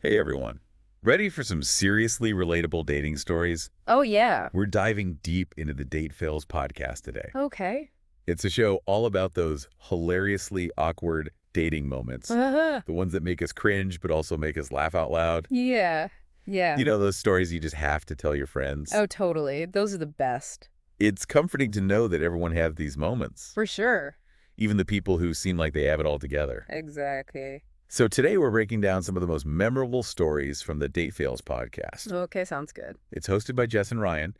Hey everyone. Ready for some seriously relatable dating stories? Oh, yeah. We're diving deep into the Date Fails podcast today. Okay. It's a show all about those hilariously awkward dating moments. Uh-huh. The ones that make us cringe but also make us laugh out loud. Yeah. Yeah. You know, those stories you just have to tell your friends. Oh, totally. Those are the best. It's comforting to know that everyone has these moments, For sure. even the people who seem like they have it all together. Exactly. So today we're breaking down some of the most memorable stories from the Date Fails podcast. Okay, sounds good. It's hosted by Jess and Ryan,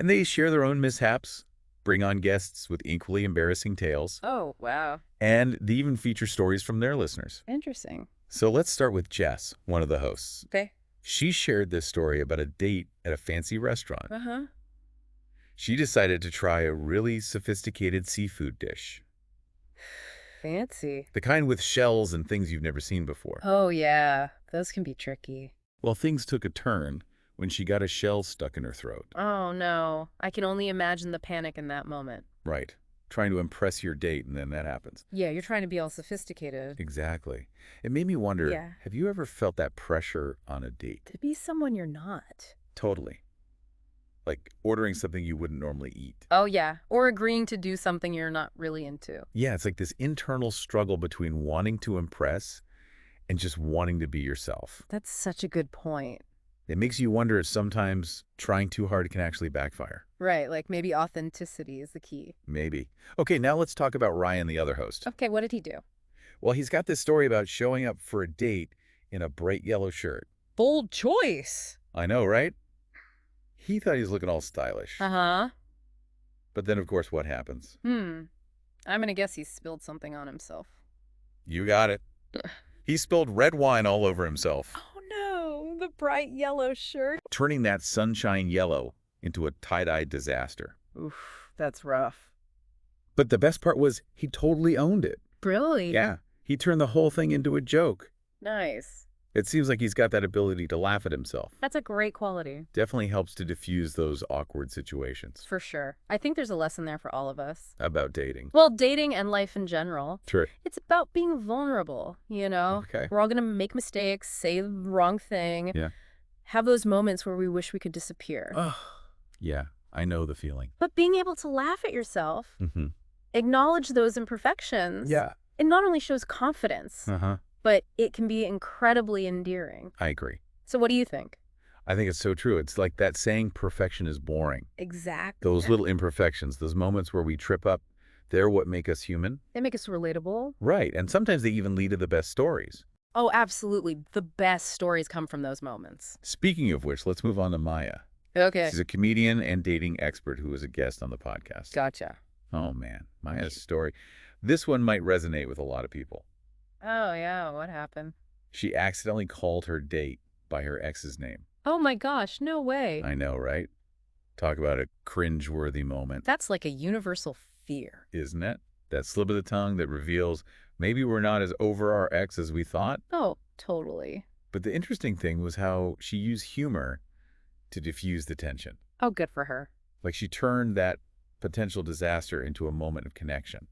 and they share their own mishaps, bring on guests with equally embarrassing tales, Oh, wow. and they even feature stories from their listeners. Interesting. So let's start with Jess, one of the hosts. Okay. She shared this story about a date at a fancy restaurant. Uh-huh. She decided to try a really sophisticated seafood dish, Fancy. the kind with shells and things you've never seen before. Oh, yeah. Those can be tricky. Well, things took a turn when she got a shell stuck in her throat. Oh, no. I can only imagine the panic in that moment. Right. Trying to impress your date, and then that happens. Yeah, you're trying to be all sophisticated. Exactly. It made me wonder, Yeah. have you ever felt that pressure on a date? To be someone you're not. Totally. Like ordering something you wouldn't normally eat. Oh, yeah. Or agreeing to do something you're not really into. Yeah, it's like this internal struggle between wanting to impress and just wanting to be yourself. That's such a good point. It makes you wonder if sometimes trying too hard can actually backfire. Right, like maybe authenticity is the key. Maybe. Okay, now let's talk about Ryan, the other host. Okay, what did he do? Well, he's got this story about showing up for a date in a bright yellow shirt. Bold choice. I know, right? He thought he was looking all stylish. Uh-huh. But then, of course, what happens? I'm gonna guess he spilled something on himself. You got it. He spilled red wine all over himself, Oh no, the bright yellow shirt. turning that sunshine yellow into a tie-dye disaster. Oof, that's rough. But the best part was he totally owned it. Really? Yeah, he turned the whole thing into a joke. Nice. It seems like he's got that ability to laugh at himself. That's a great quality. Definitely helps to diffuse those awkward situations For sure. I think there's a lesson there for all of us. about dating. Well, dating and life in general. True. It's about being vulnerable, you know? Okay. We're all gonna make mistakes, say the wrong thing. Yeah. Have those moments where we wish we could disappear. Oh, yeah, I know the feeling. But being able to laugh at yourself, Mm-hmm. acknowledge those imperfections. Yeah. It not only shows confidence, Uh-huh. but it can be incredibly endearing. I agree. So what do you think? I think it's so true. It's like that saying, perfection is boring. Exactly. Those little imperfections, those moments where we trip up, they're what make us human. They make us relatable. Right. And sometimes they even lead to the best stories. Oh, absolutely. The best stories come from those moments. Speaking of which, let's move on to Maya. Okay. She's a comedian and dating expert who was a guest on the podcast. Gotcha. Oh, man. Maya's story. This one might resonate with a lot of people. Oh, yeah. What happened? She accidentally called her date by her ex's name. Oh my gosh, no way. I know, right? Talk about a cringe-worthy moment, That's like a universal fear. isn't it? That slip of the tongue that reveals maybe we're not as over our ex as we thought. Oh, totally. But the interesting thing was how she used humor to diffuse the tension. Oh, good for her. Like she turned that potential disaster into a moment of connection.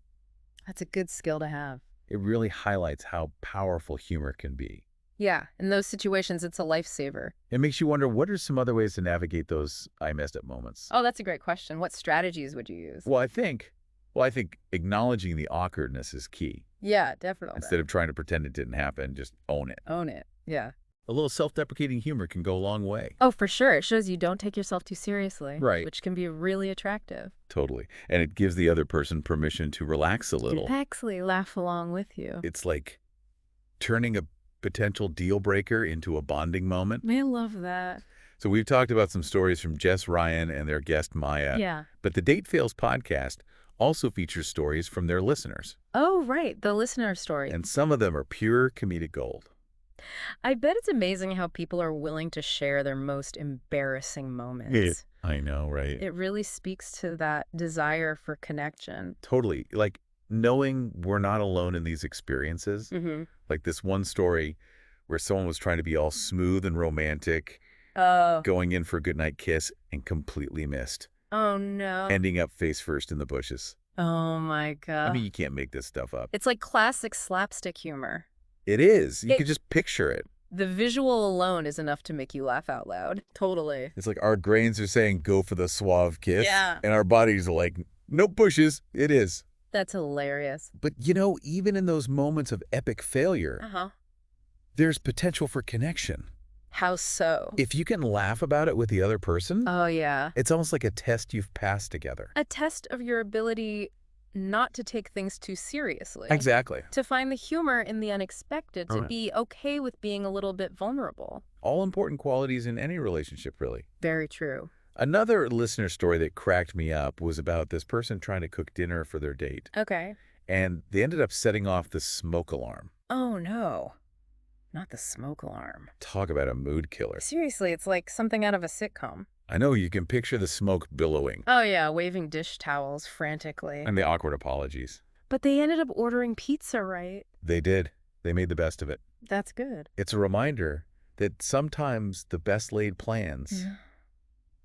That's a good skill to have. It really highlights how powerful humor can be. Yeah, in those situations, it's a lifesaver. It makes you wonder, what are some other ways to navigate those I messed up moments? Oh, that's a great question. What strategies would you use? Well, I think acknowledging the awkwardness is key. Yeah, definitely. Instead of trying to pretend it didn't happen, just own it. Own it. Yeah. A little self-deprecating humor can go a long way. Oh, for sure. It shows you don't take yourself too seriously. Right. Which can be really attractive. Totally. And it gives the other person permission to relax a little. Actually laugh along with you. It's like turning a potential deal breaker into a bonding moment. I love that. So we've talked about some stories from Jess, Ryan, and their guest Maya. Yeah. But the Date Fails podcast also features stories from their listeners. Oh, right. The listener story. And some of them are pure comedic gold. I bet it's amazing how people are willing to share their most embarrassing moments. I know, right? It really speaks to that desire for connection. Totally. Like knowing we're not alone in these experiences. Mm-hmm. Like this one story where someone was trying to be all smooth and romantic, Oh. going in for a goodnight kiss and completely missed, Oh, no. ending up face first in the bushes. Oh, my God. I mean, you can't make this stuff up. It's like classic slapstick humor. It is. You could just picture it. The visual alone is enough to make you laugh out loud. Totally. It's like our brains are saying, go for the suave kiss. Yeah. And our bodies are like, no pushes. It is. That's hilarious. But, even in those moments of epic failure, Uh-huh. there's potential for connection. How so? If you can laugh about it with the other person, Oh, yeah. it's almost like a test you've passed together. A test of your ability not to take things too seriously. Exactly. To find the humor in the unexpected, to Right. be okay with being a little bit vulnerable. All important qualities in any relationship, really. Very true. Another listener story that cracked me up was about this person trying to cook dinner for their date. Okay. And they ended up setting off the smoke alarm. Oh, no. Not the smoke alarm. Talk about a mood killer. Seriously, it's like something out of a sitcom. I know you can picture the smoke billowing Oh, yeah, waving dish towels frantically. and the awkward apologies. But they ended up ordering pizza, right? They did. They made the best of it. That's good. It's a reminder that sometimes the best laid plans,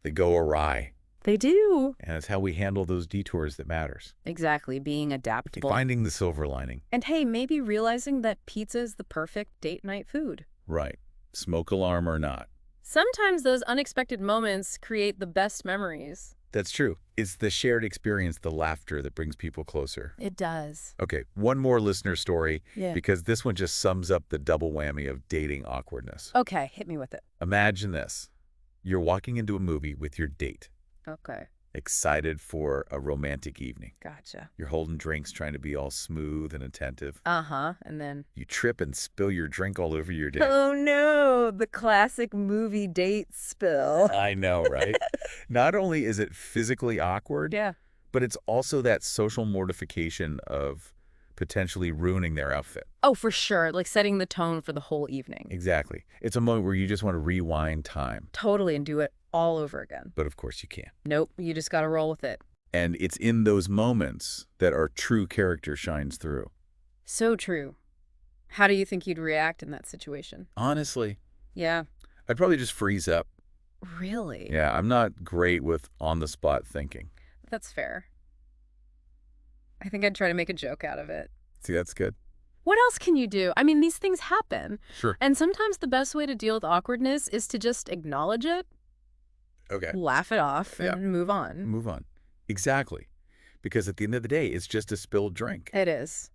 they go awry. They do. And it's how we handle those detours that matters. Exactly, being adaptable. Finding the silver lining. And hey, maybe realizing that pizza is the perfect date night food. Right. Smoke alarm or not. Sometimes those unexpected moments create the best memories. That's true. It's the shared experience, the laughter that brings people closer. It does. Okay, one more listener story, Yeah. because this one just sums up the double whammy of dating awkwardness. Okay, hit me with it. Imagine this. You're walking into a movie with your date, Okay, excited for a romantic evening. gotcha. You're holding drinks, trying to be all smooth and attentive. Uh-huh, and then... You trip and spill your drink all over your date. Oh no, the classic movie date spill. I know, right? Not only is it physically awkward, Yeah. but it's also that social mortification of potentially ruining their outfit. Oh, for sure, like setting the tone for the whole evening. Exactly. It's a moment where you just want to rewind time. Totally, and do it all over again. But of course you can't. Nope, you just gotta roll with it. And it's in those moments that our true character shines through. So true. How do you think you'd react in that situation? Honestly, Yeah. I'd probably just freeze up. Really? Yeah, I'm not great with on-the-spot thinking. That's fair. I think I'd try to make a joke out of it. See, that's good. What else can you do? I mean, these things happen. Sure. And sometimes the best way to deal with awkwardness is to just acknowledge it, Okay. laugh it off, Yeah. and move on. Move on. Exactly. Because at the end of the day, it's just a spilled drink. It is.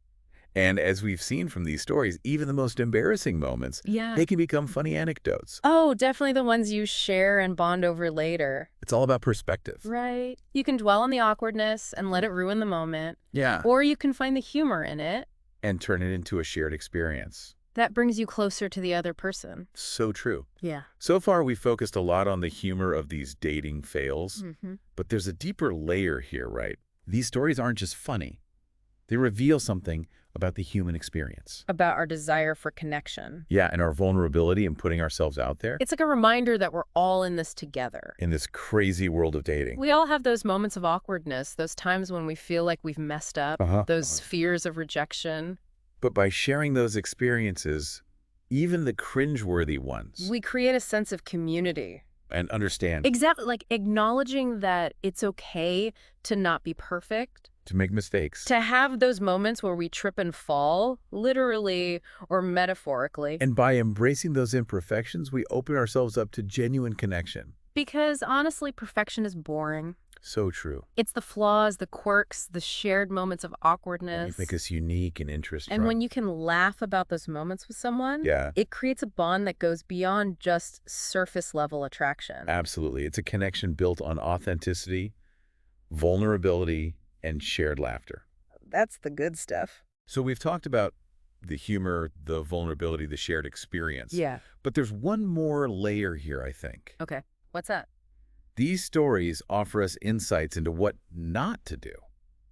And as we've seen from these stories, even the most embarrassing moments, Yeah. they can become funny anecdotes. Oh, definitely the ones you share and bond over later. It's all about perspective. Right. You can dwell on the awkwardness and let it ruin the moment, Yeah. or you can find the humor in it. And turn it into a shared experience. That brings you closer to the other person. So true. Yeah. So far, we've focused a lot on the humor of these dating fails, Mm-hmm. but there's a deeper layer here, right? These stories aren't just funny. They reveal something about the human experience. About our desire for connection. Yeah, and our vulnerability in putting ourselves out there It's like a reminder that we're all in this together. in this crazy world of dating. We all have those moments of awkwardness, those times when we feel like we've messed up, those fears of rejection. But by sharing those experiences, even the cringeworthy ones, We create a sense of community. and understand Exactly, like acknowledging that it's okay to not be perfect, to make mistakes. to have those moments where we trip and fall, literally or metaphorically. And by embracing those imperfections, we open ourselves up to genuine connection. Because honestly, perfection is boring. So true. It's the flaws, the quirks, the shared moments of They awkwardness. make us unique and interesting. And when you can laugh about those moments with someone, Yeah, it creates a bond that goes beyond just surface level attraction. absolutely. It's a connection built on authenticity, vulnerability, and shared laughter. That's the good stuff. So we've talked about the humor, the vulnerability, the shared experience. Yeah. But there's one more layer here, I think. Okay. What's that? These stories offer us insights into what not to do.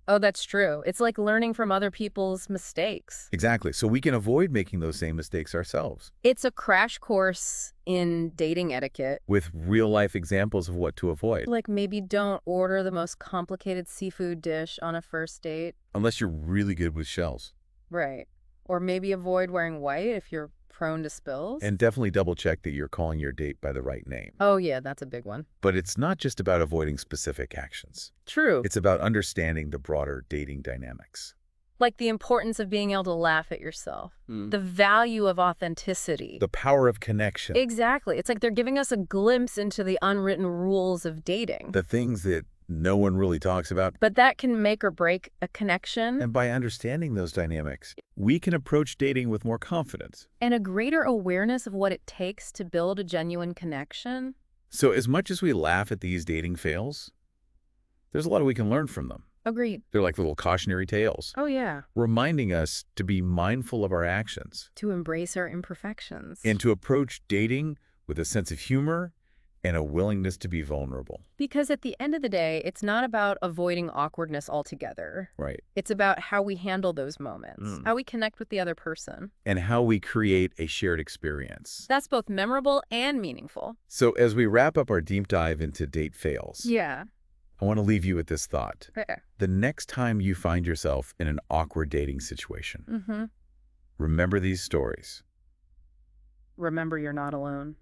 Oh, that's true. It's like learning from other people's mistakes. Exactly. So we can avoid making those same mistakes ourselves It's a crash course in dating etiquette. with real-life examples of what to avoid. Like maybe don't order the most complicated seafood dish on a first date. Unless you're really good with shells. Right. Or maybe avoid wearing white if you're prone to spills. And definitely double-check that you're calling your date by the right name. Oh, yeah, that's a big one. But it's not just about avoiding specific actions. True. It's about understanding the broader dating dynamics. Like the importance of being able to laugh at yourself, the value of authenticity. The power of connection. Exactly. It's like they're giving us a glimpse into the unwritten rules of dating. The things that no one really talks about. But that can make or break a connection. And by understanding those dynamics, we can approach dating with more confidence. And a greater awareness of what it takes to build a genuine connection. So as much as we laugh at these dating fails, there's a lot we can learn from them. Agreed. They're like little cautionary tales, Oh, yeah. reminding us to be mindful of our actions To embrace our imperfections. and to approach dating with a sense of humor and a willingness to be vulnerable. Because at the end of the day, it's not about avoiding awkwardness altogether. Right. It's about how we handle those moments, how we connect with the other person. And how we create a shared experience. That's both memorable and meaningful. So as we wrap up our deep dive into date fails, Yeah. I want to leave you with this thought. Fair. The next time you find yourself in an awkward dating situation, remember these stories. Remember, you're not alone.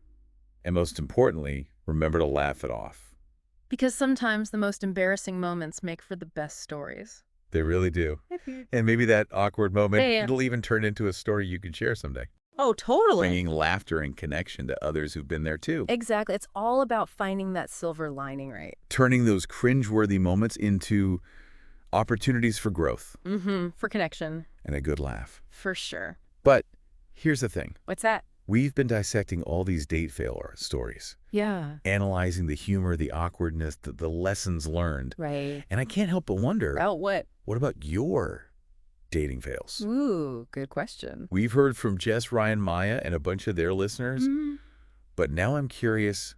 And most importantly, remember to laugh it off. Because sometimes the most embarrassing moments make for the best stories. They really do. And maybe that awkward moment, Yeah. it'll even turn into a story you can share someday. Oh, totally. Bringing laughter and connection to others who've been there too. Exactly. It's all about finding that silver lining, right? Turning those cringeworthy moments into opportunities for growth For connection. and a good laugh. For sure. But here's the thing. What's that? We've been dissecting all these date failure stories, Yeah. analyzing the humor, the awkwardness, the lessons learned. Right. And I can't help but wonder, About what? what about your dating fails? Ooh, good question. We've heard from Jess, Ryan, Maya, and a bunch of their listeners, but now I'm curious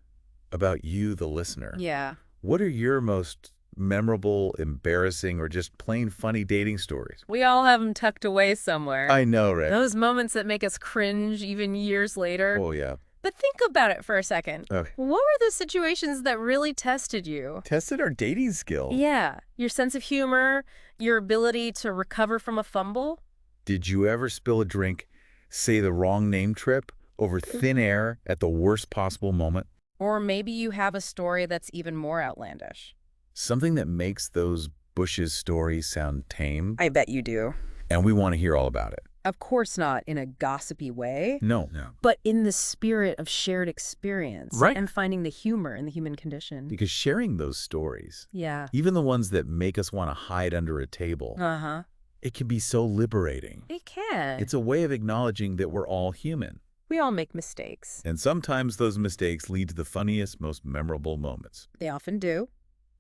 about you, the listener. Yeah. What are your most memorable, embarrassing, or just plain funny dating stories? We all have them tucked away somewhere. I know, right? Those moments that make us cringe even years later. Oh, yeah. But think about it for a second. Okay. What were the situations that really tested you? Tested our dating skill. Yeah. Your sense of humor, your ability to recover from a fumble. Did you ever spill a drink, say the wrong name trip, over thin air at the worst possible moment? Or maybe you have a story that's even more outlandish. Something that makes those Bush's stories sound tame, I bet you do. and we want to hear all about it. Of course not in a gossipy way, No. but in the spirit of shared experience. Right. And finding the humor in the human condition. Because sharing those stories, Yeah. even the ones that make us want to hide under a table, Uh-huh. it can be so liberating. It can. It's a way of acknowledging that we're all human. We all make mistakes. And sometimes those mistakes lead to the funniest, most memorable moments. They often do.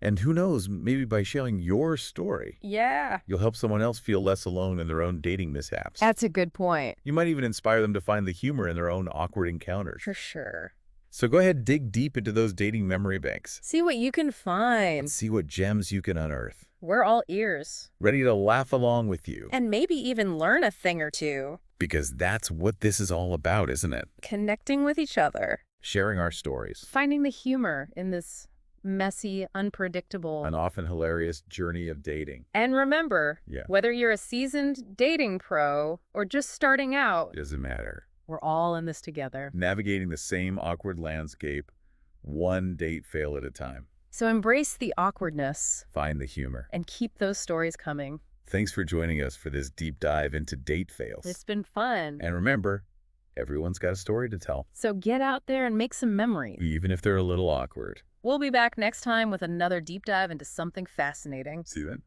And who knows, maybe by sharing your story, Yeah. you'll help someone else feel less alone in their own dating mishaps. That's a good point. You might even inspire them to find the humor in their own awkward encounters. For sure. So go ahead, dig deep into those dating memory banks See what you can and find. see what gems you can unearth. We're all ears. Ready to laugh along with you. And maybe even learn a thing or two. Because that's what this is all about, isn't it? Connecting with each other. Sharing our stories. Finding the humor in this messy, unpredictable. An often hilarious journey of dating. And remember, Yeah. whether you're a seasoned dating pro or just starting out, It doesn't matter. we're all in this together. Navigating the same awkward landscape, one date fail at a time. So embrace the awkwardness Find the humor. and keep those stories coming. Thanks for joining us for this deep dive into date fails. It's been fun. And remember, everyone's got a story to tell, So get out there and make some memories. even if they're a little awkward. We'll be back next time with another deep dive into something fascinating. See you then.